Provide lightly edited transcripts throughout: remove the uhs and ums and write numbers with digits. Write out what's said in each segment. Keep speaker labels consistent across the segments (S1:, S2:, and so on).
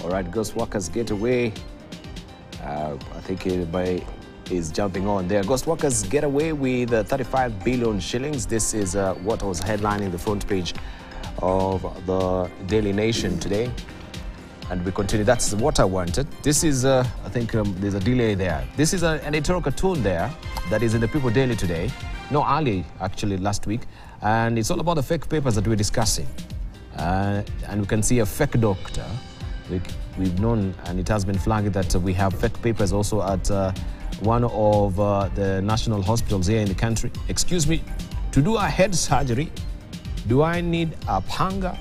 S1: All right, Ghost Workers Get Away. I think is jumping on there. Ghost Workers get away with 35 billion shillings. This is what was headlining the front page of the Daily Nation today. And we continue. That's what I wanted. This is, I think there's a delay there. This is an editorial cartoon there that is in the People Daily today. No, early, actually, last week. And it's all about the fake papers that we're discussing. And we can see a fake doctor. We've known, and it has been flagged that we have fake papers also at one of the national hospitals here in the country. Excuse me, to do a head surgery, do I need a panga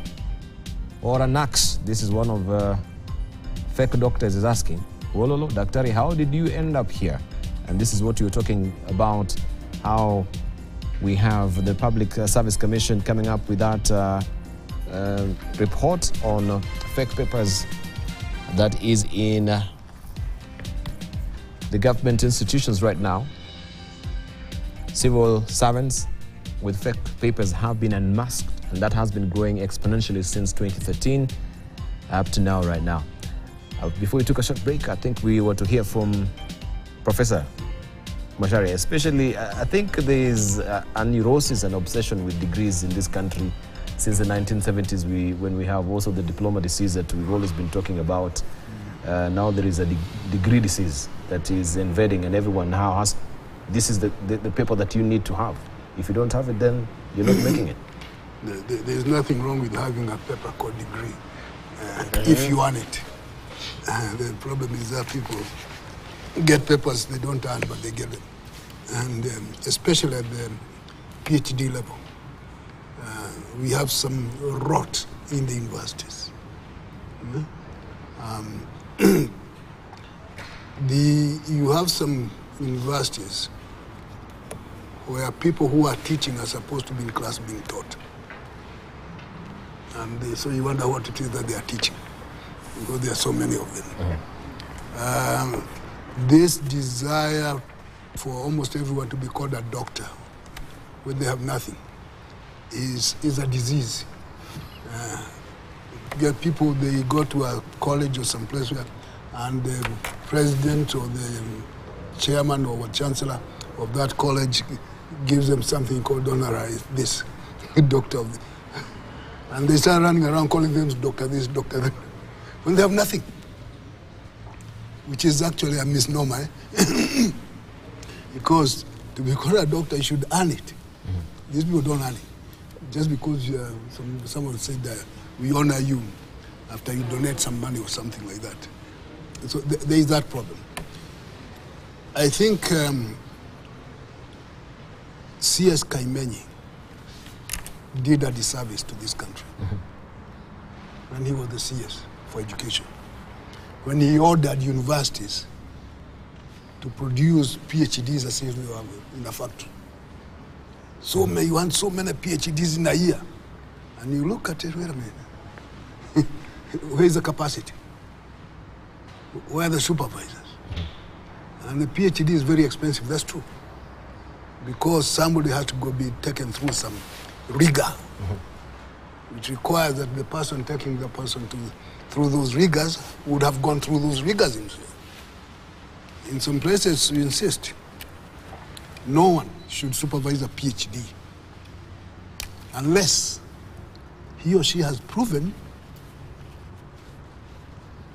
S1: or an axe? This is one of fake doctors is asking. Wololo, Daktari, how did you end up here? And this is what you're talking about, how we have the Public Service Commission coming up with that report on fake papers that is in the government institutions right now. Civil servants with fake papers have been unmasked, and that has been growing exponentially since 2013 up to now, right now. Before we took a short break, I think we were to hear from Professor Mashari, especially, I think there's a neurosis and obsession with degrees in this country since the 1970s, when we have also the diploma disease that we've always been talking about. Now there is a degree disease that is invading, and everyone now has, this is the paper that you need to have. If you don't have it, then you're not making it.
S2: There's nothing wrong with having a paper called degree, if you want it. The problem is that people get papers they don't earn, but they get them. And especially at the PhD level, we have some rot in the universities. You have some universities where people who are teaching are supposed to be in class being taught. And so you wonder what it is that they are teaching, because there are so many of them. This desire for almost everyone to be called a doctor when they have nothing is a disease. Get people, they go to a college or someplace where, and the president or the chairman or chancellor of that college gives them something called honorary this, doctor. And they start running around calling them doctor this, doctor that, when they have nothing, which is actually a misnomer. Because to be called a doctor, you should earn it. These people don't earn it. Just because someone said that we honor you after you donate some money or something like that. So there is that problem. I think C.S. Kaimenyi did a disservice to this country when he was the CS for education. When he ordered universities to produce PhDs as if they were in a factory. You want so many PhDs in a year. And you look at it, wait a minute. Where is the capacity? Where are the supervisors? And the PhD is very expensive, that's true. Because somebody has to go be taken through some rigor, which requires that the person taking the person through those rigors would have gone through those rigors himself. In some places, we insist, no one should supervise a PhD unless he or she has proven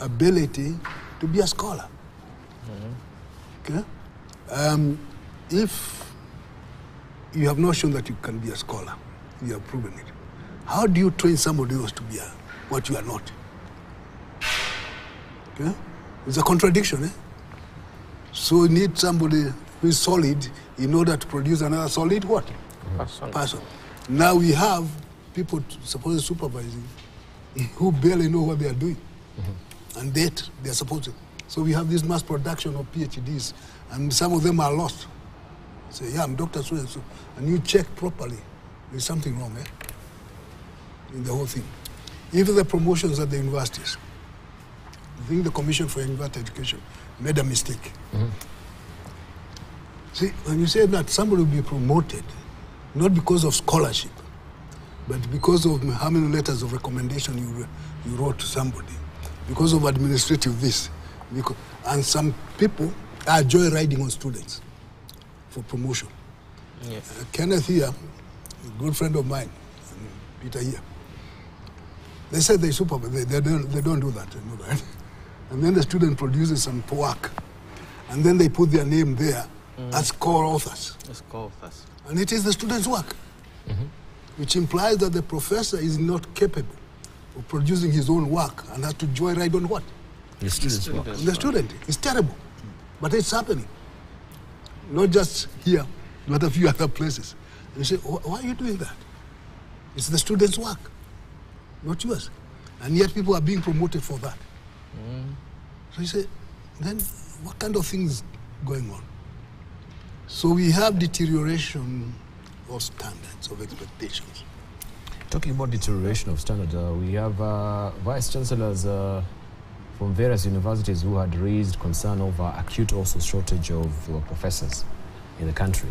S2: ability to be a scholar. Okay? If you have not shown that you can be a scholar, you have proven it, how do you train somebody else to be what you are not? Okay? It's a contradiction, eh? So you need somebody who is solid in order to produce another solid what? Person. Now we have people supposed to supervising who barely know what they are doing. And that they are supposed to. So we have this mass production of PhDs, and some of them are lost. Say, yeah, I'm Dr. So-and-so. And you check properly, there's something wrong, in the whole thing. Even the promotions at the universities, I think the Commission for University Education made a mistake. See, when you say that somebody will be promoted, not because of scholarship, but because of how many letters of recommendation you wrote to somebody, because of administrative this. And some people are joyriding on students for promotion.
S3: Yes.
S2: Kenneth here, a good friend of mine, and Peter here, they said they supervise, they don't do that, you know, right? And then the student produces some work, and then they put their name there as co-authors.
S3: As co-authors.
S2: And it is the student's work, which implies that the professor is not capable of producing his own work and has to joyride on what?
S1: The student's work.
S2: The student. It's terrible, but it's happening. Not just here, but a few other places. And you say, why are you doing that? It's the student's work, not yours. And yet people are being promoted for that. So you say, then what kind of things going on? So we have deterioration of standards, of expectations.
S1: Talking about deterioration of standards, we have vice chancellors from various universities who had raised concern over acute also shortage of professors in the country,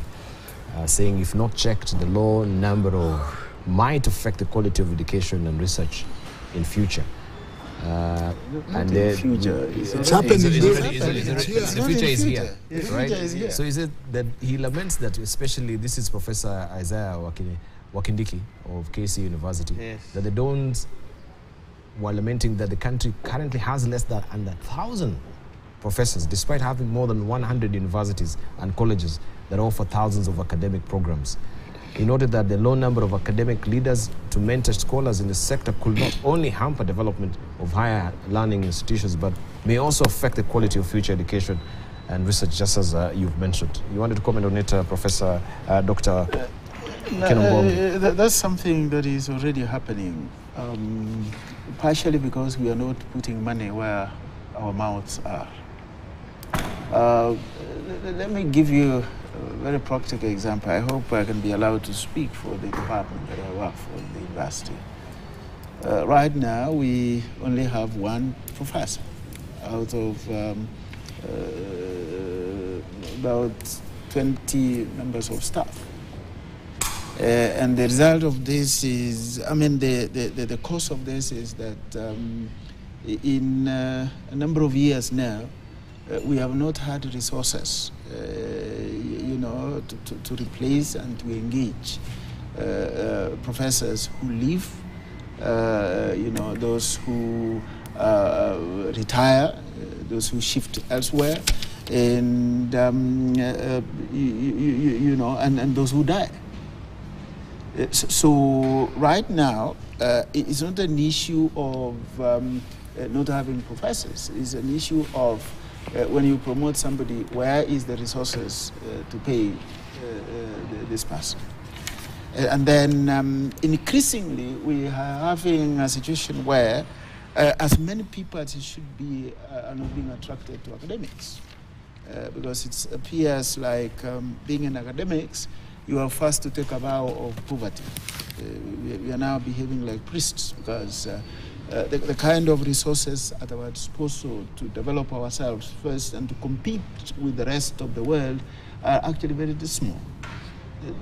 S1: saying if not checked, the low number of might affect the quality of education and research in future. And the future,
S2: it's happening.
S1: The future is here, right? So is it that he laments that, especially this is Professor Isaiah Wakindiki of KC University, that they don't, while lamenting that the country currently has less than 1,000 professors, despite having more than 100 universities and colleges that offer thousands of academic programs. He noted that the low number of academic leaders to mentor scholars in the sector could not only hamper development of higher learning institutions, but may also affect the quality of future education and research, just as you've mentioned. You wanted to comment on it, Professor Dr.
S4: That's something that is already happening, partially because we are not putting money where our mouths are. Let me give you a very practical example. I hope I can be allowed to speak for the department that I work for in the university. Right now, we only have one professor out of about 20 members of staff. And the result of this is, I mean, the cause of this is that in a number of years now, we have not had resources, you know, to replace and to engage professors who leave, you know, those who retire, those who shift elsewhere, and you know, and those who die. So right now, it's not an issue of not having professors. It's an issue of when you promote somebody, where is the resources to pay this person? And then increasingly, we are having a situation where as many people as it should be are not being attracted to academics. Because it appears like being in academics, you are forced to take a vow of poverty. We are now behaving like priests because the kind of resources at our disposal to develop ourselves first and to compete with the rest of the world are actually very dismal.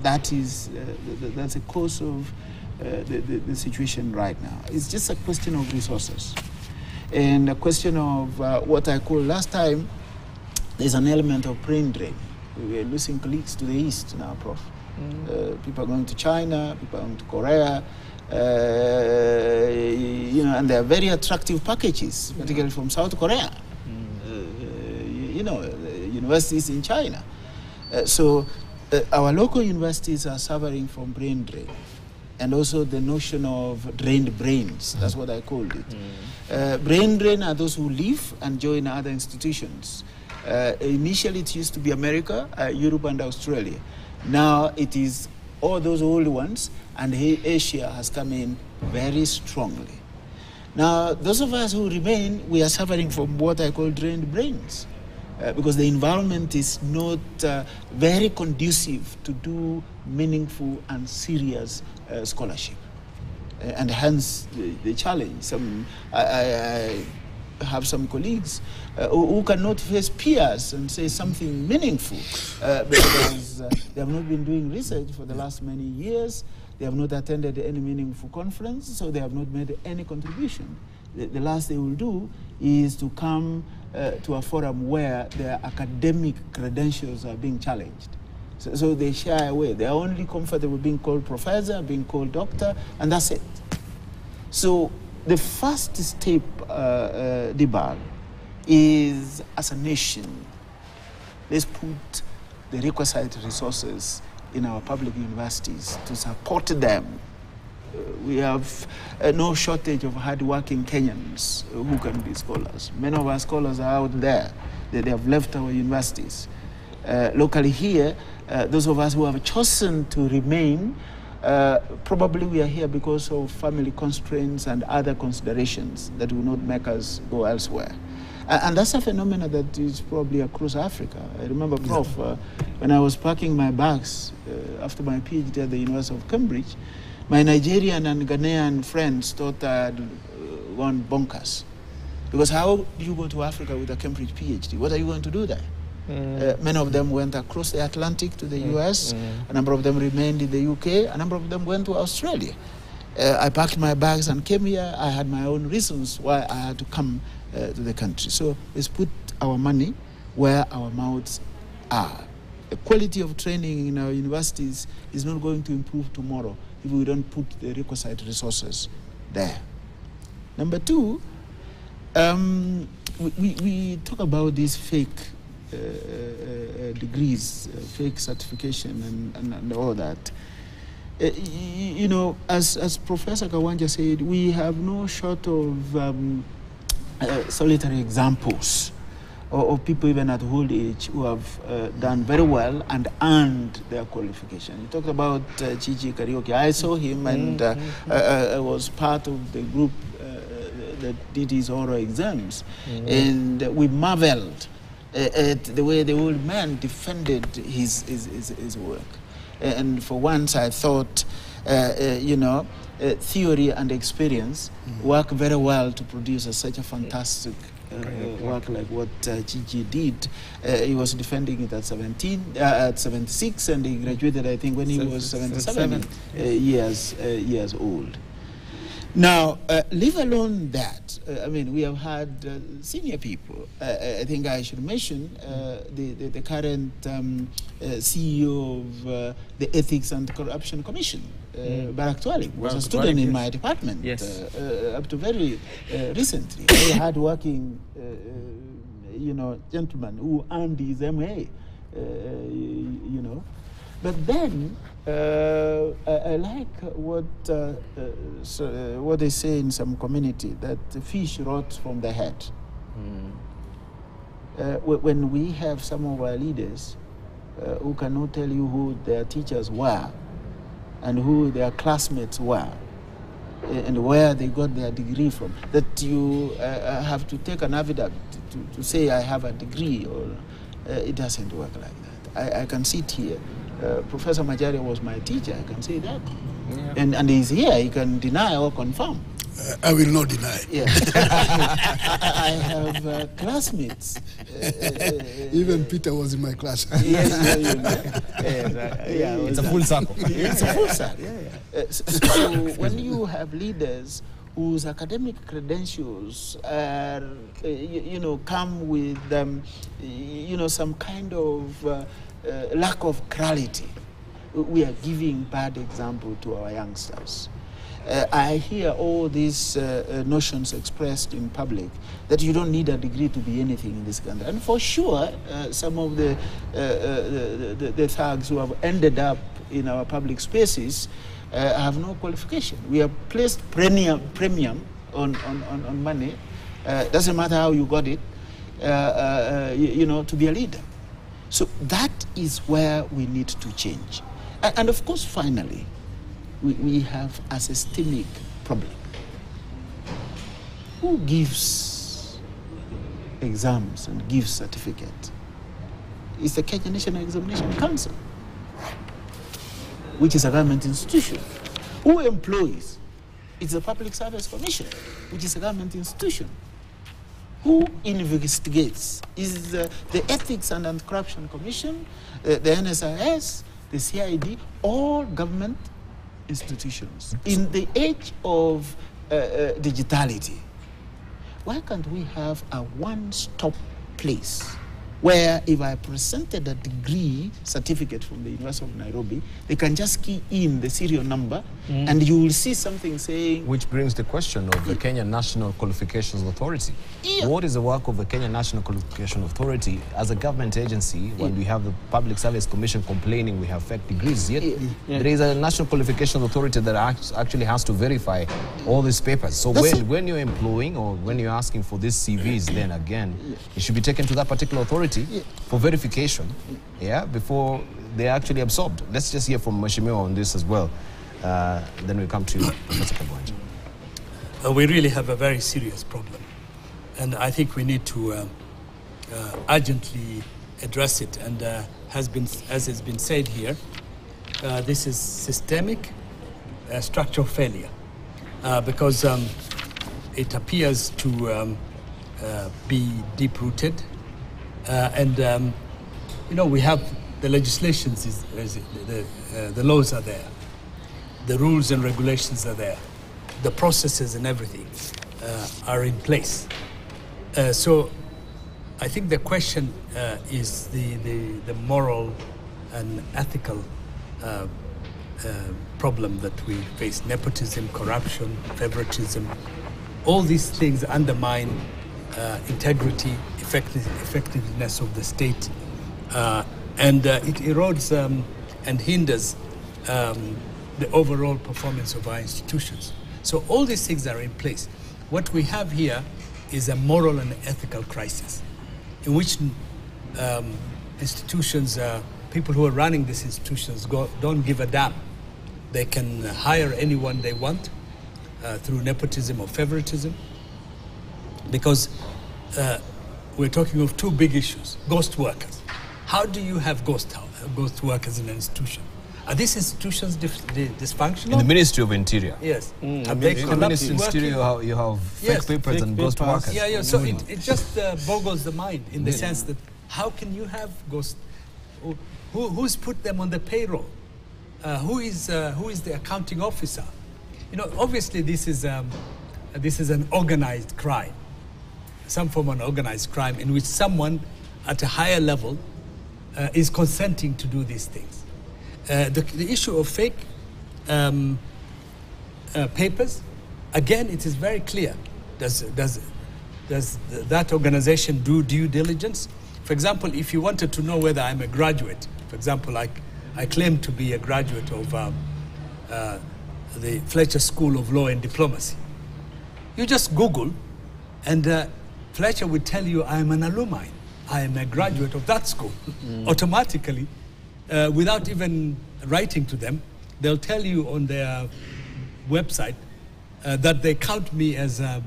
S4: That's a cause of the situation right now. It's just a question of resources and a question of what I call last time, there's an element of brain drain. We are losing colleagues to the east now, Prof. People are going to China, people are going to Korea, you know, and they are very attractive packages, particularly from South Korea. You know, universities in China. So our local universities are suffering from brain drain, and also the notion of drained brains. That's what I called it. Brain drain are those who leave and join other institutions. Initially, it used to be America, Europe, and Australia. Now it is all those old ones, and Asia has come in very strongly. Now, those of us who remain, we are suffering from what I call drained brains, because the environment is not very conducive to do meaningful and serious scholarship. And hence the challenge. I have some colleagues who cannot face peers and say something meaningful because they have not been doing research for the last many years. They have not attended any meaningful conference, so they have not made any contribution the last they will do is to come to a forum where their academic credentials are being challenged. So they shy away. They're only comfortable being called professor, being called doctor, and that's it. So the first step, Dibal, is as a nation, let's put the requisite resources in our public universities to support them. We have no shortage of hard-working Kenyans who can be scholars. Many of our scholars are out there. They have left our universities. Locally here, those of us who have chosen to remain, probably we are here because of family constraints and other considerations that will not make us go elsewhere. And that's a phenomenon that is probably across Africa. I remember, Prof, when I was packing my bags after my PhD at the University of Cambridge, my Nigerian and Ghanaian friends thought I had gone bonkers. Because how do you go to Africa with a Cambridge PhD? What are you going to do there? Many of them went across the Atlantic to the US. A number of them remained in the UK. A number of them went to Australia. I packed my bags and came here. I had my own reasons why I had to come to the country. So let's put our money where our mouths are. The quality of training in our universities is not going to improve tomorrow if we don't put the requisite resources there. Number two, we talk about these fake degrees, fake certification and all that. You know, as Professor Kawanja said, we have no short of solitary examples of people even at old age who have done very well and earned their qualification. You talked about Chichi Karaoke. I saw him and I was part of the group that did his oral exams. And we marveled at the way the old man defended his work. And for once I thought, you know, theory and experience work very well to produce such a fantastic work like what Chichi did. He was defending it at 76, and he graduated, I think, when he was 77 years old. Now, leave alone that, I mean, we have had senior people. I think I should mention the current CEO of the Ethics and Corruption Commission, Barak Twalik, was a student in my department up to very recently. Very hard-working, you know, gentleman who earned his MA, you know. But then, I like what they say in some community, that the fish rots from the head. When we have some of our leaders who cannot tell you who their teachers were and who their classmates were and where they got their degree from, that you have to take an affidavit to say I have a degree, or it doesn't work like that. I can sit here. Professor Macharia was my teacher, I can say that. And he's here, he can deny or confirm.
S2: I will not deny.
S4: Yeah. I have classmates.
S2: Even Peter was in my class.
S4: Yes, you know.
S3: It's a full circle.
S4: It's a full circle. So when you have leaders whose academic credentials are, you know, come with, you know, some kind of lack of clarity, we are giving bad example to our youngsters. I hear all these notions expressed in public that you don't need a degree to be anything in this country. And for sure, some of the thugs who have ended up in our public spaces have no qualification. We have placed premium on money. Doesn't matter how you got it, you know, to be a leader. So that is where we need to change. And of course, finally, we have a systemic problem. Who gives exams and gives certificate? It's the Kenya National Examination Council, which is a government institution. Who employs? It's the Public Service Commission, which is a government institution. Who investigates? Is the Ethics and Anti-Corruption Commission, the NSIS, the CID, all government institutions. In the age of digitality, why can't we have a one-stop place where if I presented a degree certificate from the University of Nairobi, they can just key in the serial number and you will see something saying...
S1: Which brings the question of the Kenya National Qualifications Authority.
S4: Yeah.
S1: What is the work of the Kenya National Qualification Authority as a government agency when we have the Public Service Commission complaining we have fake degrees? Yet there is a National Qualifications Authority that actually has to verify all these papers. So when you're employing or when you're asking for these CVs, then again, it should be taken to that particular authority for verification, before they're actually absorbed. Let's just hear from Mheshimiwa on this as well. Then we come to Professor Kabwanja.
S3: We really have a very serious problem. And I think we need to urgently address it. And as has been said here, this is systemic structural failure because it appears to be deep-rooted. We have the legislations, the laws are there, the rules and regulations are there, the processes and everything are in place. So I think the question is the moral and ethical problem that we face. Nepotism, corruption, favoritism, all these things undermine integrity, effectiveness of the state, and it erodes and hinders the overall performance of our institutions. So all these things are in place. What we have here is a moral and ethical crisis in which institutions, people who are running these institutions don't give a damn. They can hire anyone they want through nepotism or favoritism, because we're talking of two big issues: ghost workers. How do you have ghost workers in an institution? Are these institutions dysfunctional?
S1: In the Ministry of Interior.
S3: Yes.
S1: Are they in the Ministry of Interior, you have fake papers and ghost workers.
S3: Yeah. So it just boggles the mind in the sense that how can you have ghost? Who's put them on the payroll? Who is the accounting officer? Obviously this is an organized crime, some form of organized crime in which someone at a higher level is consenting to do these things. The issue of fake papers, again, it is very clear. Does that organization do due diligence? For example, if you wanted to know whether I'm a graduate, for example, I claim to be a graduate of the Fletcher School of Law and Diplomacy. You just Google, and Fletcher would tell you I am an alumni. I am a graduate of that school. Automatically, without even writing to them, they'll tell you on their website that they count me as a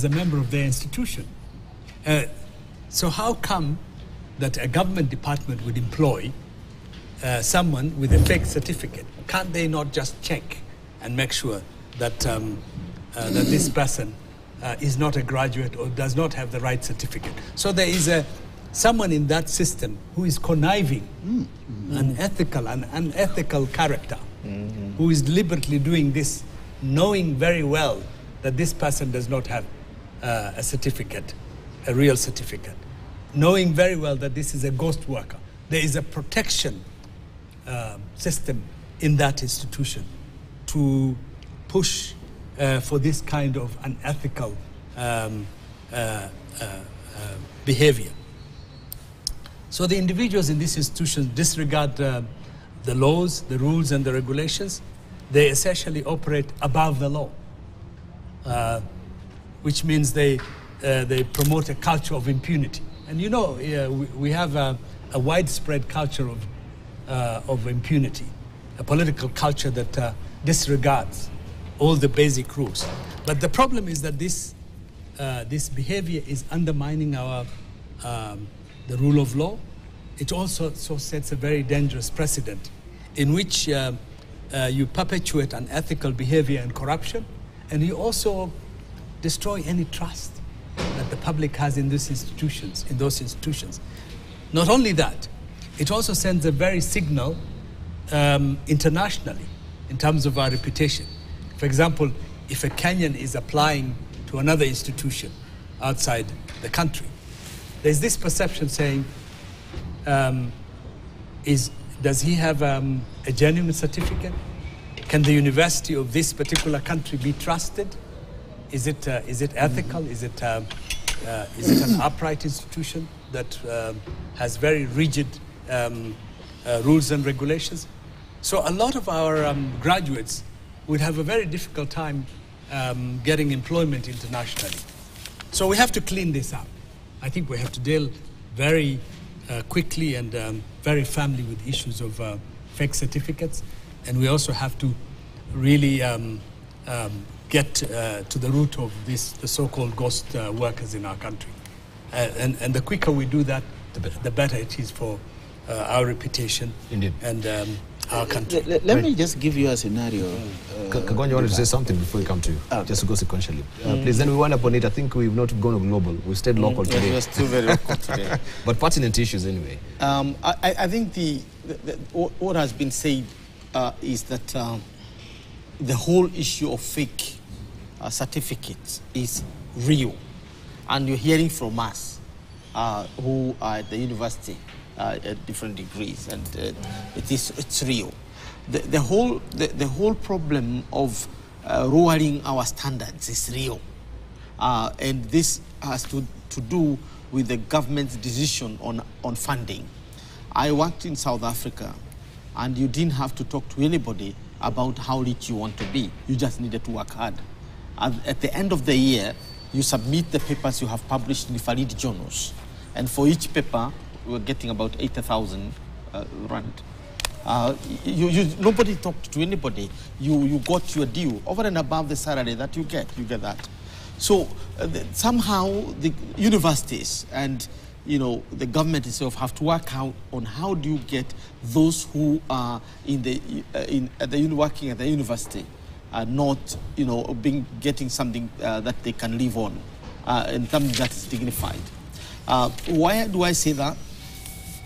S3: member of their institution. So how come that a government department would employ someone with a fake certificate? Can't they not just check and make sure that that this person is not a graduate or does not have the right certificate? So there is someone in that system who is conniving, an unethical character, who is deliberately doing this, knowing very well that this person does not have a certificate, a real certificate, knowing very well that this is a ghost worker. There is a protection system in that institution to push for this kind of unethical behavior. So the individuals in these institutions disregard the laws, the rules, and the regulations. They essentially operate above the law, which means they promote a culture of impunity. And we have a widespread culture of impunity, a political culture that disregards all the basic rules. But the problem is that this behavior is undermining the rule of law. It also sets a very dangerous precedent in which you perpetuate unethical behavior and corruption, and you also destroy any trust that the public has in those institutions. Not only that, it also sends a very signal internationally in terms of our reputation. For example, if a Kenyan is applying to another institution outside the country. There's this perception saying, does he have a genuine certificate? Can the university of this particular country be trusted? Is it ethical? Is it an upright institution that has very rigid rules and regulations? So a lot of our graduates would have a very difficult time getting employment internationally. So we have to clean this up. I think we have to deal very quickly and very firmly with issues of fake certificates. And we also have to really get to the root of the so-called ghost workers in our country. And the quicker we do that, the better it is for our reputation.
S1: Indeed.
S3: And our country.
S4: Let me just give you a scenario.
S1: Kagonja, you wanted to say something before we come to you, just to go sequentially. Please, then we went upon it. I think we've not gone global. We stayed local today.
S5: We're still very local today.
S1: But pertinent issues anyway.
S5: I think what has been said is that the whole issue of fake certificates is real. And you're hearing from us who are at the university at different degrees, and it's real. The whole problem of lowering our standards is real, and this has to do with the government's decision on funding. I worked in South Africa, and you didn't have to talk to anybody about how rich you want to be. You just needed to work hard. At the end of the year, you submit the papers you have published in the valid journals, and for each paper, we're getting about 80,000 rand. Nobody talked to anybody. You got your due over and above the salary that you get that. So somehow the universities and the government itself have to work out on how do you get those who are working at the university not getting something that they can live on and something that is dignified. Why do I say that?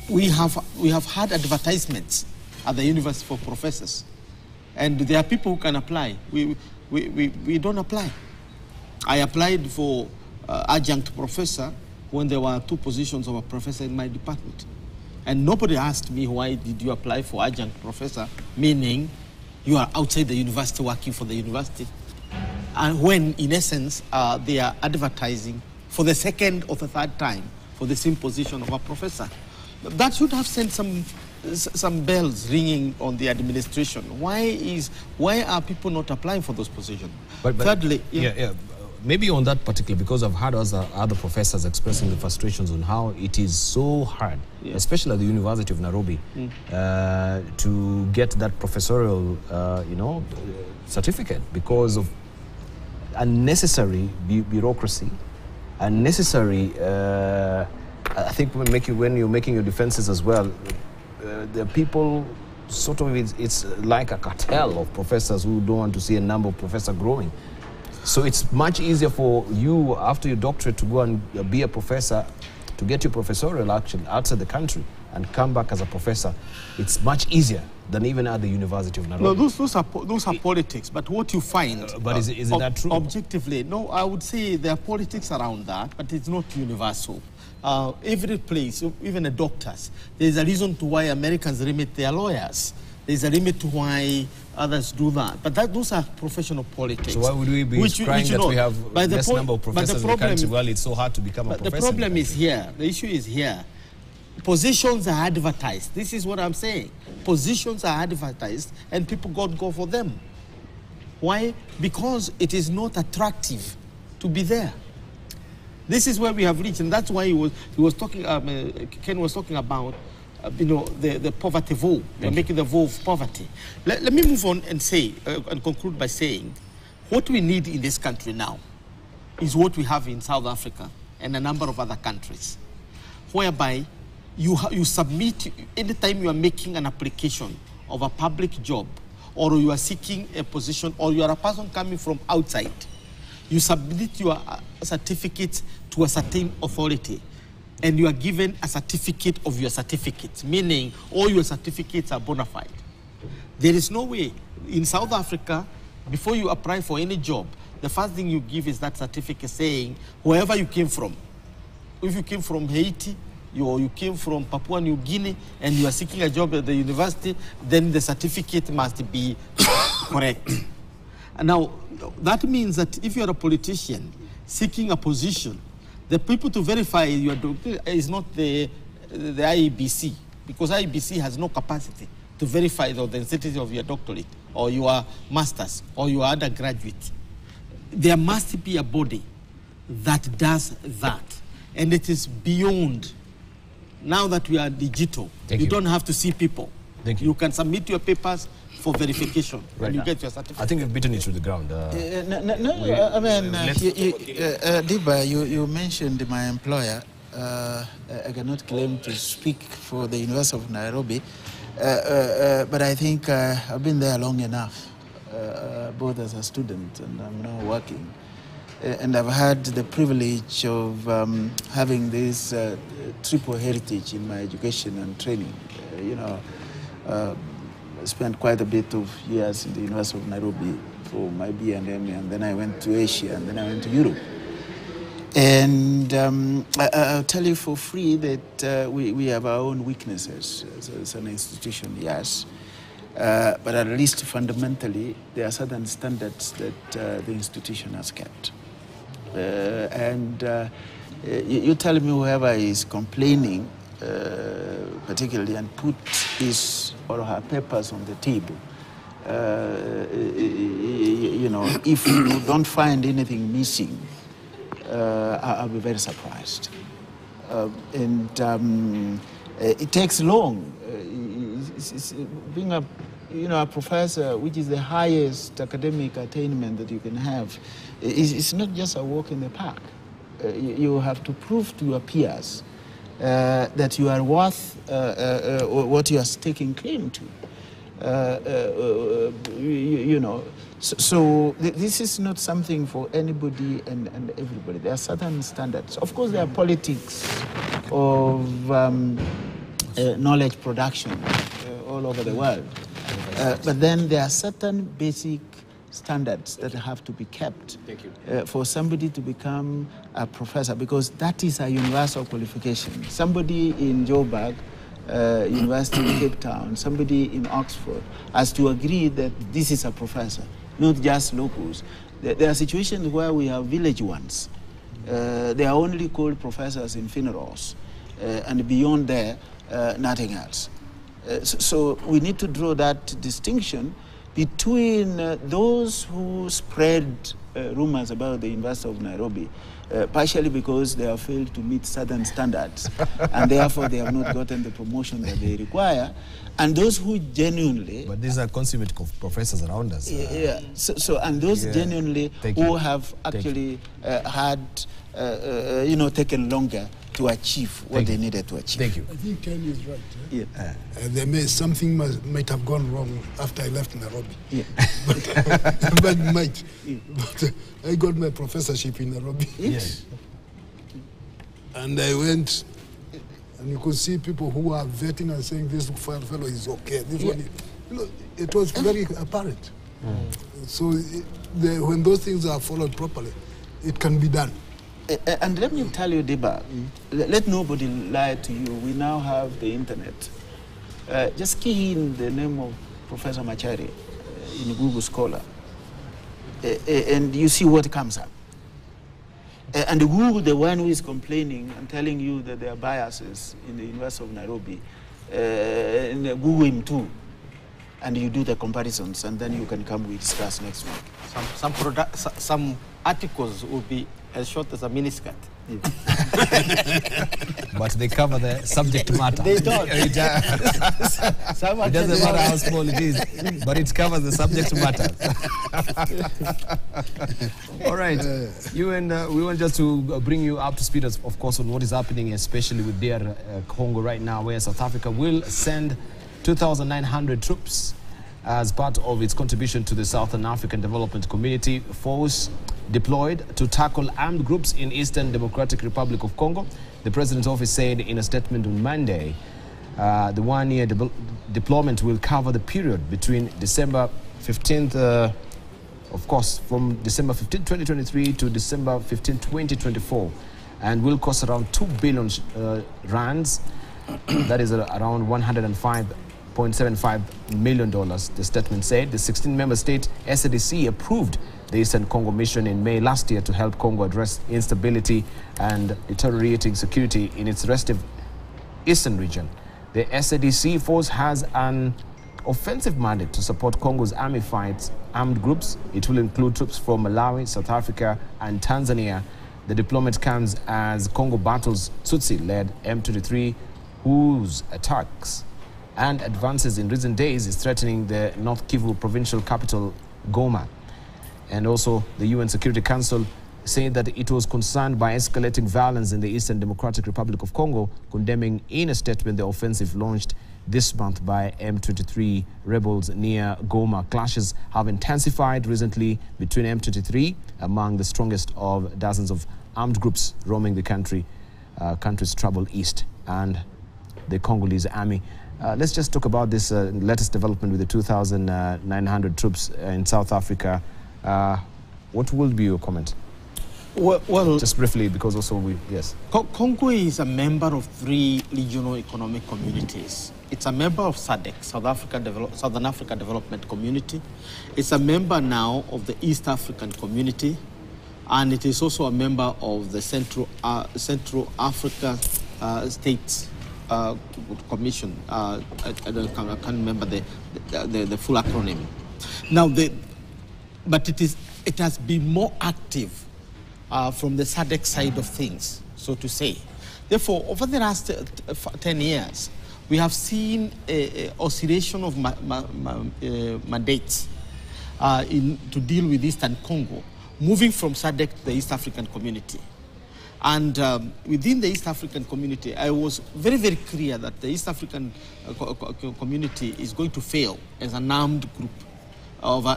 S5: We have had advertisements at the university for professors, and there are people who can apply. We don't apply. I applied for adjunct professor when there were 2 positions of a professor in my department, and nobody asked me, why did you apply for adjunct professor, meaning you are outside the university working for the university, and when in essence they are advertising for the second or the third time for the same position of a professor. That should have sent some bells ringing on the administration. Why are people not applying for those positions?
S1: But
S5: thirdly,
S1: maybe on that particular, because I've heard other professors expressing the frustrations on how it is so hard, especially at the University of Nairobi, to get that professorial, certificate because of unnecessary bureaucracy, unnecessary. I think when you're making your defenses as well, the people sort of, it's like a cartel of professors who don't want to see a number of professors growing. So it's much easier for you after your doctorate to go and be a professor, to get your professorial actually outside the country and come back as a professor. It's much easier than even at the University of Nairobi.
S5: No, those are politics. But what you find,
S1: but is it that true?
S5: Objectively, no, I would say there are politics around that, but it's not universal. Every place, even the doctors, there's a reason to why Americans limit their lawyers. There's a limit to why others do that. But those are professional politics.
S1: So why would we be crying that we have less number of professors in the country while it's so hard to become a professor?
S5: But the problem is here. The issue is here. Positions are advertised. This is what I'm saying. Positions are advertised and people go for them. Why? Because it is not attractive to be there. This is where we have reached, and that's why he was talking. Ken was talking about, the poverty vow. We're making the vow of poverty. Let me move on and say and conclude by saying, what we need in this country now is what we have in South Africa and a number of other countries, whereby you submit anytime you are making an application of a public job, or you are seeking a position, or you are a person coming from outside. You submit your certificate to a certain authority, and you are given a certificate of your certificate, meaning all your certificates are bona fide. There is no way in South Africa, before you apply for any job, the first thing you give is that certificate saying wherever you came from. If you came from Haiti, or you came from Papua New Guinea, and you are seeking a job at the university, then the certificate must be correct. And now, that means that if you're a politician seeking a position, the people to verify your doctor is not the IEBC, because IEBC has no capacity to verify the authenticity of your doctorate, or your master's, or your undergraduate. There must be a body that does that. And it is beyond. Now that we are digital, you don't have to see people.
S1: Thank you.
S5: You can submit your papers for verification,
S1: right,
S5: and you get your certificate.
S1: I think you've beaten it to the ground.
S4: I mean, Diba, you mentioned my employer. I cannot claim to speak for the University of Nairobi, but I think I've been there long enough, both as a student and I'm now working. And I've had the privilege of having this triple heritage in my education and training. I spent quite a bit of years in the University of Nairobi for my B&M, and then I went to Asia, and then I went to Europe. And I'll tell you for free that we have our own weaknesses as an institution, yes. But at least fundamentally, there are certain standards that the institution has kept. You tell me whoever is complaining, particularly, and put his or her papers on the table, if you don't find anything missing, I'll be very surprised. It takes long. Being a professor, which is the highest academic attainment that you can have, it's not just a walk in the park. You have to prove to your peers that you are worth what you are taking claim to. So this is not something for anybody and everybody. There are certain standards. Of course, there are politics of knowledge production all over the world. But then there are certain basic standards that have to be kept for somebody to become a professor, because that is a universal qualification. Somebody in Joburg, University in Cape Town, somebody in Oxford has to agree that this is a professor, not just locals. There are situations where we have village ones. They are only called professors in funerals, and beyond there, nothing else. So we need to draw that distinction between those who spread rumors about the University of Nairobi, partially because they have failed to meet certain standards, and therefore they have not gotten the promotion that they require, and those who genuinely...
S1: But these are consummate professors around us.
S4: Yeah. And those genuinely who have actually had, taken longer to achieve what they needed to achieve.
S1: Thank you.
S2: I think Ken is right. Yeah. Something might have gone wrong after I left Nairobi. Yeah. but might. Yeah. But I got my professorship in Nairobi.
S1: Yes.
S2: And I went, and you could see people who are vetting and saying this fellow is okay. This one, it was very apparent. So when those things are followed properly, it can be done.
S4: And let me tell you, Diba, let nobody lie to you. We now have the internet. Just key in the name of Professor Machari in Google Scholar, and you see what comes up. And Google, the one who is complaining and telling you that there are biases in the University of Nairobi, and Google him too. And you do the comparisons, and then you can come, we discuss next week.
S5: Some articles will be as short as a miniskirt.
S1: Yeah. But they cover the subject matter.
S5: They don't.
S1: It doesn't matter how small it is, but it covers the subject matter. All right. We want just to bring you up to speed, of course, on what is happening, especially with DR Congo right now, where South Africa will send 2,900 troops as part of its contribution to the Southern African Development Community force deployed to tackle armed groups in Eastern Democratic Republic of Congo. The President's office said in a statement on Monday, the one-year deployment will cover the period between December 15th of course, from December 15, 2023 to December 15, 2024, and will cost around 2 billion rands. That is around $105.75 million. The statement said the 16-member state SADC approved the Eastern Congo mission in May last year to help Congo address instability and deteriorating security in its restive eastern region. The SADC force has an offensive mandate to support Congo's army fights armed groups. It will include troops from Malawi, South Africa, and Tanzania. The deployment comes as Congo battles Tutsi-led M23, whose attacks and advances in recent days is threatening the North Kivu provincial capital, Goma. And also, the UN Security Council saying that it was concerned by escalating violence in the Eastern Democratic Republic of Congo, condemning in a statement the offensive launched this month by M23 rebels near Goma. Clashes have intensified recently between M23, among the strongest of dozens of armed groups roaming the country's troubled east, and the Congolese army. Let's just talk about this latest development with the 2,900 troops in South Africa. What will be your comment?
S5: Well,
S1: just briefly, because also yes.
S5: Congo is a member of 3 regional economic communities. It's a member of SADC, Southern Africa Development Community. It's a member now of the East African Community, and it is also a member of the Central Africa States Commission. I can't remember the full acronym. Now, but it has been more active from the SADC side of things, so to say. Therefore, over the last 10 years, we have seen an oscillation of mandates to deal with Eastern Congo, moving from SADC to the East African Community. And within the East African Community, I was very, very clear that the East African Community is going to fail as an armed group,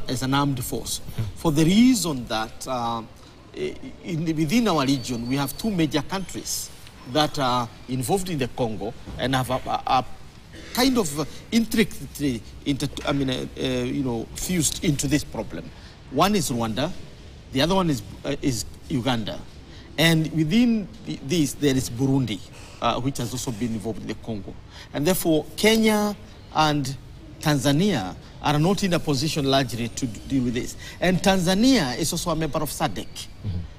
S5: as an armed force, for the reason that within our region, we have 2 major countries that are involved in the Congo and have a kind of intricately, fused into this problem. One is Rwanda, the other one is Uganda. And within this, there is Burundi, which has also been involved in the Congo. And therefore, Kenya and Tanzania are not in a position largely to deal with this. And Tanzania is also a member of SADC.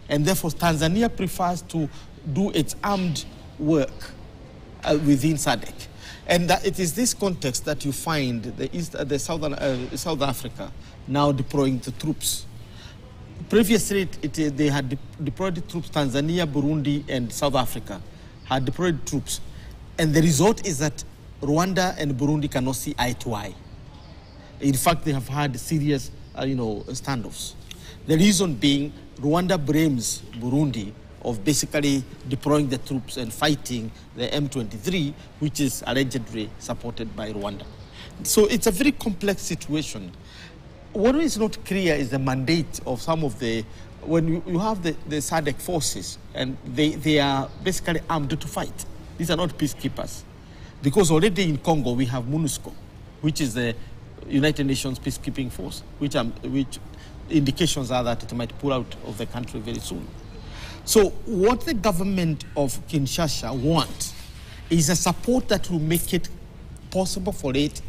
S5: And therefore, Tanzania prefers to do its armed work within SADC. And that it is this context that you find South Africa now deploying the troops. Previously, they had deployed the troops. Tanzania, Burundi, and South Africa had deployed troops. And the result is that Rwanda and Burundi cannot see eye to eye. In fact, they have had serious, standoffs. The reason being, Rwanda blames Burundi of basically deploying the troops and fighting the M23, which is allegedly supported by Rwanda. So it's a very complex situation. What is not clear is the mandate of some of the, when you have the SADC forces, and they are basically armed to fight. These are not peacekeepers. Because already in Congo, we have MONUSCO, which is the United Nations peacekeeping force, which indications are that it might pull out of the country very soon. So what the government of Kinshasa wants is a support that will make it possible for it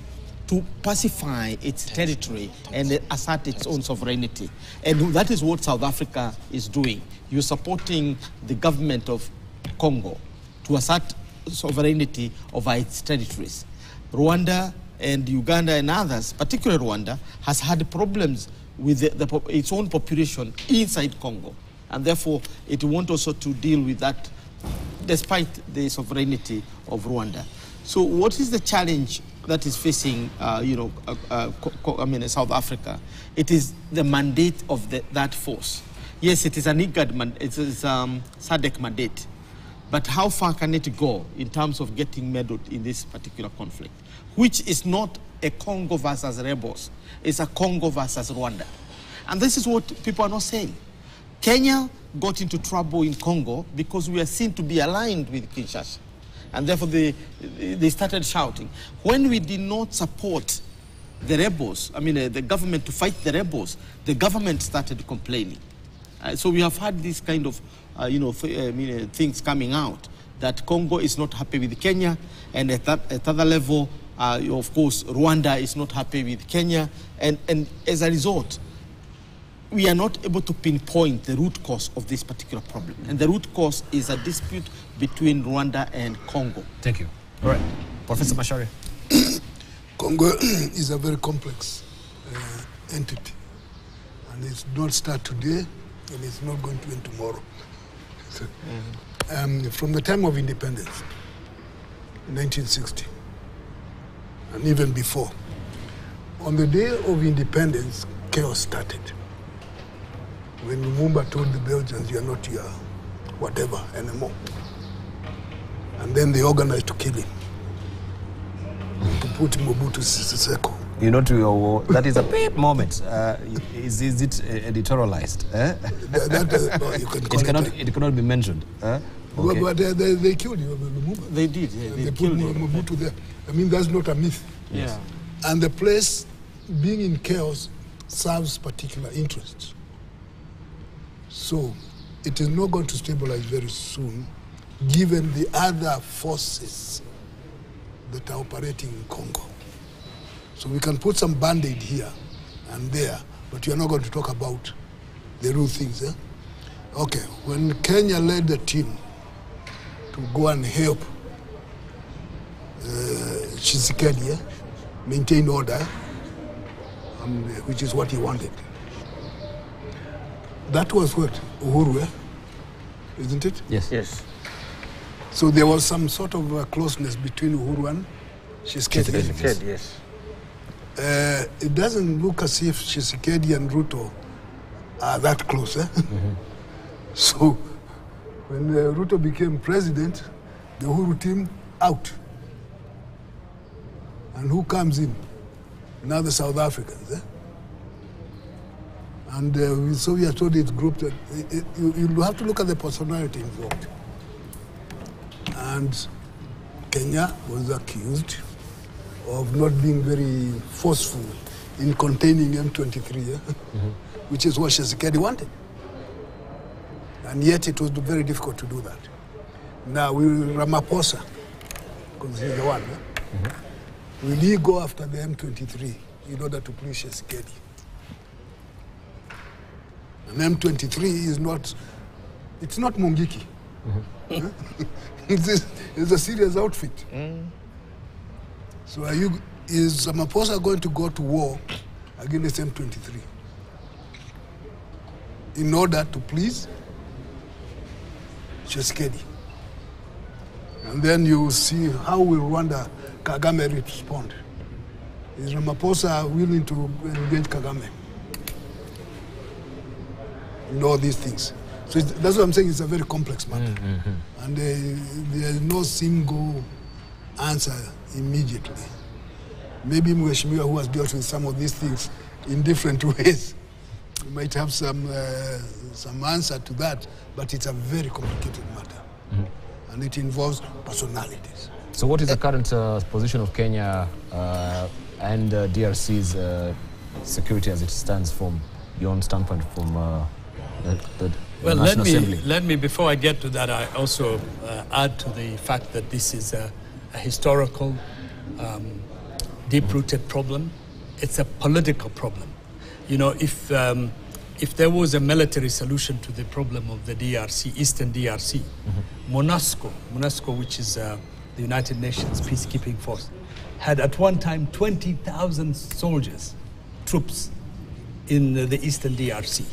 S5: to pacify its territory and assert its own sovereignty. And that is what South Africa is doing. You're supporting the government of Congo to assert sovereignty over its territories. Rwanda and Uganda and others, particularly Rwanda, has had problems with its own population inside Congo. And therefore, it wants also to deal with that despite the sovereignty of Rwanda. So what is the challenge that is facing, South Africa? It is the mandate of that force. Yes, it is an IGAD mandate, it is SADC mandate. But how far can it go in terms of getting meddled in this particular conflict, which is not a Congo versus rebels, it's a Congo versus Rwanda. And this is what people are not saying. Kenya got into trouble in Congo because we are seen to be aligned with Kinshasa. And therefore, they started shouting. When we did not support the rebels, the government to fight the rebels, the government started complaining. So we have had this kind of, things coming out, that Congo is not happy with Kenya, and at other level, of course, Rwanda is not happy with Kenya, and as a result, we are not able to pinpoint the root cause of this particular problem. And the root cause is a dispute between Rwanda and Congo.
S1: Thank you. All right. Professor Mashari.
S2: Congo is a very complex entity. And it's not start today, and it's not going to end tomorrow. So, from the time of independence, in 1960, and even before, on the day of independence, chaos started. When Lumumba told the Belgians, "You are not your whatever anymore," and then they organized to kill him, to put Mobutu Sese Seko.
S1: You know, to your war, that is a big moment. Is it editorialized?
S2: You can call
S1: it cannot be mentioned. Okay.
S2: But they killed Lumumba.
S5: They did.
S2: They put Mobutu there. That's not a myth.
S5: Yeah.
S2: And the place, being in chaos, serves particular interests. So it is not going to stabilize very soon, given the other forces that are operating in Congo. So we can put some band-aid here and there, but you're not going to talk about the real things. Okay, when Kenya led the team to go and help Tshisekedi maintain order, which is what he wanted. That was what? Uhuru, isn't it?
S1: Yes.
S5: Yes.
S2: So there was some sort of closeness between Uhuru and Tshisekedi.
S5: Yes.
S2: It doesn't look as if Tshisekedi and Ruto are that close. So when Ruto became president, the Uhuru team out. And who comes in? Now the South Africans. And so we are told it's group that you have to look at the personality involved. And Kenya was accused of not being very forceful in containing M23, which is what Tshisekedi wanted. And yet it was very difficult to do that. Now, Ramaphosa, because he's the one, will he go after the M23 in order to please Tshisekedi? And M23 is not, it's not Mungiki. It's a serious outfit. So is Ramaphosa going to go to war against M23 in order to please Tshisekedi? And then you see how will Rwanda, Kagame respond. Is Ramaphosa willing to engage Kagame? In all these things. So that's what I'm saying, it's a very complex matter. And there is no single answer immediately. Maybe Mheshimiwa, who has dealt with some of these things in different ways, might have some answer to that, but it's a very complicated matter. And it involves personalities.
S1: So what is the current position of Kenya and DRC's security as it stands from your own standpoint, from the National Assembly?
S3: Let me, before I get to that, I also add to the fact that this is a historical, deep-rooted problem. It's a political problem. You know, if there was a military solution to the problem of the DRC, Eastern DRC, MONUSCO, which is the United Nations peacekeeping force, had at one time 20,000 soldiers, troops in the Eastern DRC.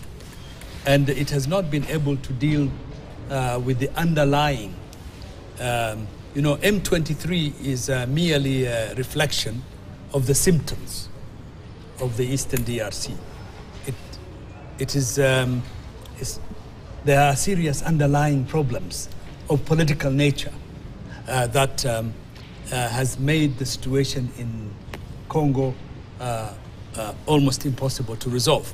S3: And it has not been able to deal with the underlying, M23 is merely a reflection of the symptoms of the Eastern DRC. There are serious underlying problems of political nature that has made the situation in Congo almost impossible to resolve.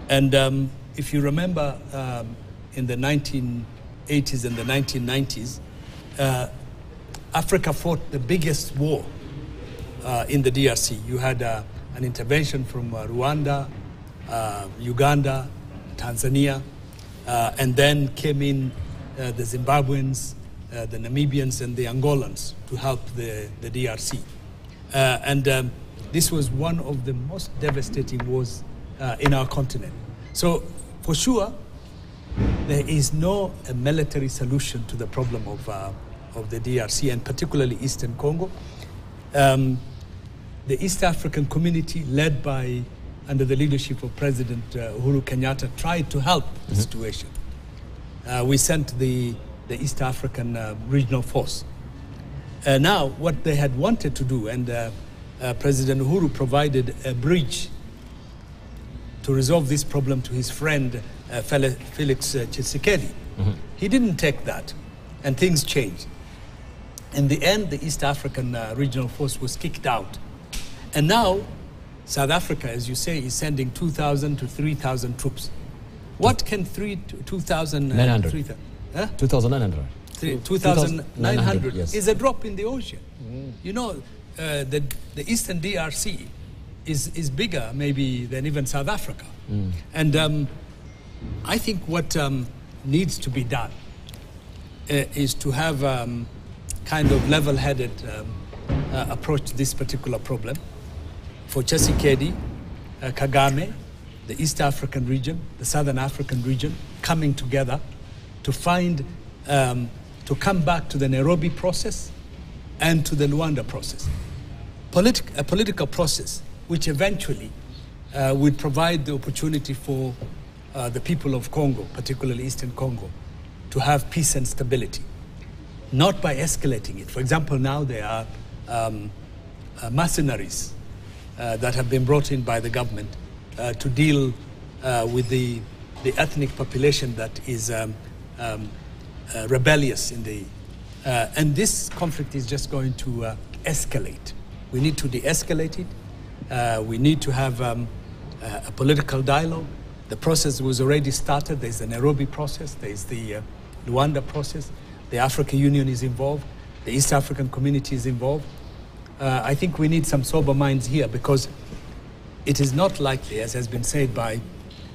S3: If you remember, in the 1980s and the 1990s, Africa fought the biggest war in the DRC. You had an intervention from Rwanda, Uganda, Tanzania, and then came in the Zimbabweans, the Namibians, and the Angolans to help the DRC. And this was one of the most devastating wars in our continent. So, for sure, there is no military solution to the problem of the DRC, and particularly Eastern Congo. The East African community, led by, under the leadership of President Uhuru Kenyatta, tried to help the situation. We sent the East African regional force. Now, what they had wanted to do, and President Uhuru provided a bridge to resolve this problem to his friend Felix Tshisekedi. He didn't take that, and things changed. In the end, the East African regional force was kicked out. And now, South Africa, as you say, is sending 2,000 to 3,000 troops. What can 2,000...
S1: 900. 2,900.
S3: 2,900
S1: yes.
S3: is a drop in the ocean. You know, the Eastern DRC is bigger maybe than even South Africa. And I think what needs to be done is to have kind of level-headed approach to this particular problem. For Tshisekedi, Kagame, the East African region, the Southern African region, coming together to find, to come back to the Nairobi process and to the Luanda process. A political process which eventually would provide the opportunity for the people of Congo, particularly Eastern Congo, to have peace and stability, not by escalating it. For example, now there are mercenaries that have been brought in by the government to deal with the ethnic population that is rebellious in the... and this conflict is just going to escalate. We need to de-escalate it. We need to have a political dialogue. The process was already started. There's the Nairobi process. There's the Luanda process. The African Union is involved. The East African community is involved. I think we need some sober minds here, because it is not likely, as has been said by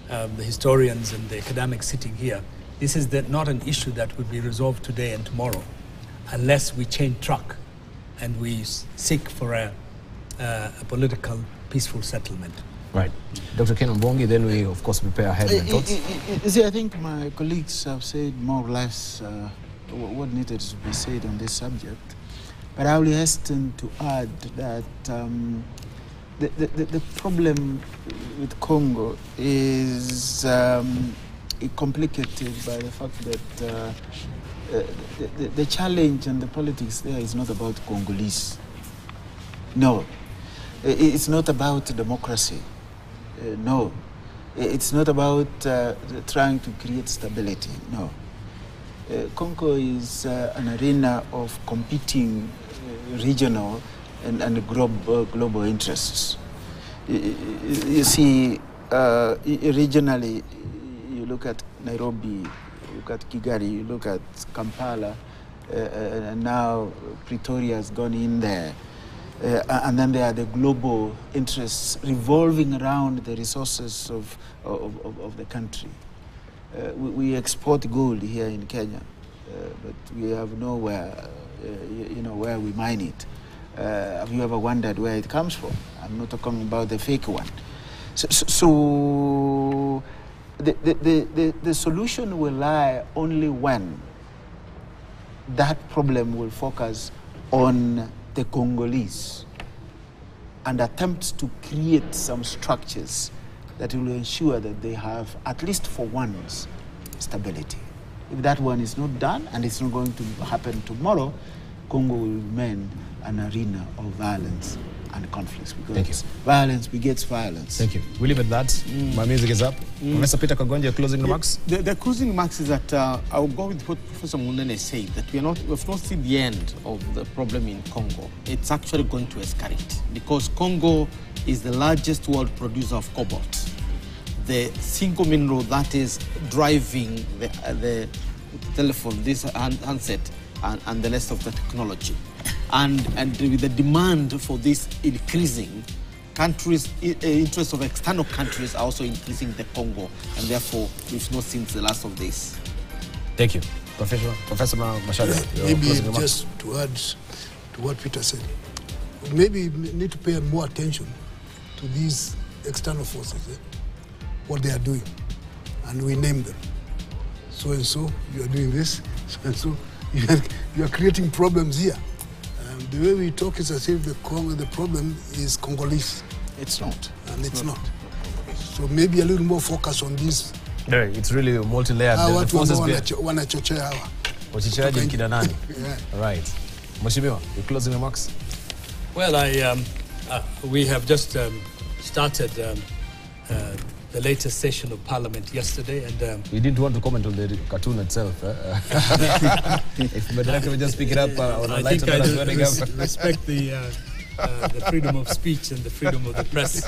S3: the historians and the academics sitting here, this is not an issue that would be resolved today and tomorrow unless we change track and we seek for a political, peaceful settlement.
S1: Right. Dr. Ken Mbongi, then we, of course, prepare ahead and thoughts.
S4: See, I think my colleagues have said more or less what needed to be said on this subject. But I will hasten to add that the problem with Congo is complicated by the fact that the challenge and the politics there is not about Congolese. No. It's not about democracy. No. It's not about trying to create stability. No. Congo is an arena of competing regional and global interests. You see, regionally, you look at Nairobi, you look at Kigali, you look at Kampala, and now Pretoria has gone in there. And then there are the global interests revolving around the resources of the country. We export gold here in Kenya, but we have nowhere, where we mine it. Have you ever wondered where it comes from? I'm not talking about the fake one. So the solution will lie only when that problem will focus on the Congolese and attempts to create some structures that will ensure that they have, at least for once, stability. If that one is not done, and it's not going to happen tomorrow, Congo will remain an arena of violence and conflicts, because violence begets violence.
S1: Thank you. We leave it at that. My music is up. Professor Peter Kagonja, closing remarks?
S5: The closing remarks is that I will go with what Professor Munene said, that we've not seen the end of the problem in Congo. It's actually going to escalate, because Congo is the largest world producer of cobalt, the single mineral that is driving the telephone, this handset, and the rest of the technology. and with the demand for this increasing, countries, interests of external countries are also increasing the Congo, and therefore we've not seen the last of this.
S1: Thank you. Professor Mashada.
S2: Maybe just to add to what Peter said, maybe we need to pay more attention to these external forces, what they are doing, and we name them. So and so, you are doing this, so and so, you are creating problems here. The way we talk is as if the problem is Congolese.
S4: It's not.
S2: And it's not. So maybe a little more focus on this.
S1: No, it's really multi-layered. The forces
S2: wanachochea hawa.
S1: Wachichaji mkina nani? All right. Mheshimiwa, your closing remarks?
S3: Well, we have just started the latest session of Parliament yesterday, and
S1: you didn't want to comment on the cartoon itself. If Madaraka would just pick it up on a lighter note,
S3: respect the freedom of speech and the freedom of the press.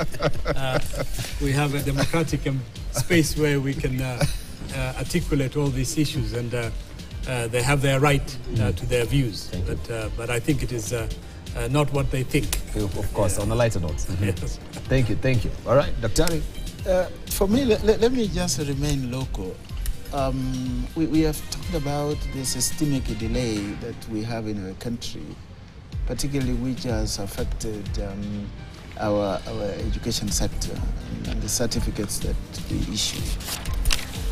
S3: We have a democratic space where we can articulate all these issues, and they have their right to their views. But I think it is not what they think.
S1: Of course, on a lighter note.
S3: Yes.
S1: Thank you. All right, Dr.
S4: For me, let me just remain local. We have talked about the systemic delay that we have in our country, particularly which has affected our education sector and the certificates that we issue.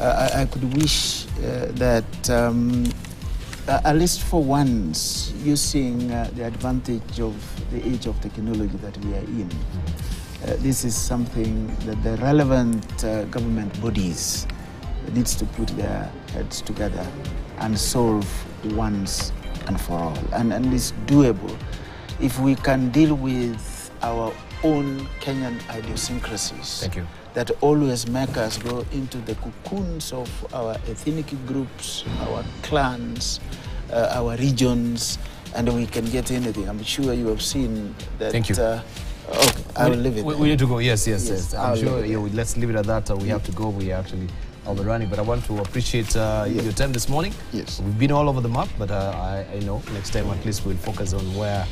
S4: I could wish that at least for once, using the advantage of the age of technology that we are in, this is something that the relevant government bodies needs to put their heads together and solve once and for all. And it's doable if we can deal with our own Kenyan idiosyncrasies.
S1: Thank you.
S4: That always make us go into the cocoons of our ethnic groups, our clans, our regions, and we can get anything. I'm sure you have seen that.
S1: Thank you.
S4: Okay, I will leave it.
S1: We need to go. Yes. I'm sure. Let's leave it at that. We have to go. We are actually overrunning. But I want to appreciate your time this morning.
S4: Yes.
S1: We've been all over the map, but I know next time at least we'll focus on where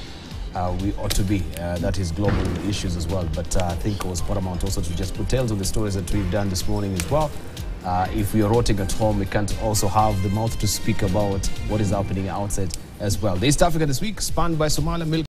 S1: we ought to be. That is global issues as well. But I think it was paramount also to just put tails on the stories that we've done this morning as well. If we are rotting at home, we can't also have the mouth to speak about what is happening outside as well. The East Africa this week, spanned by Somalia, Milk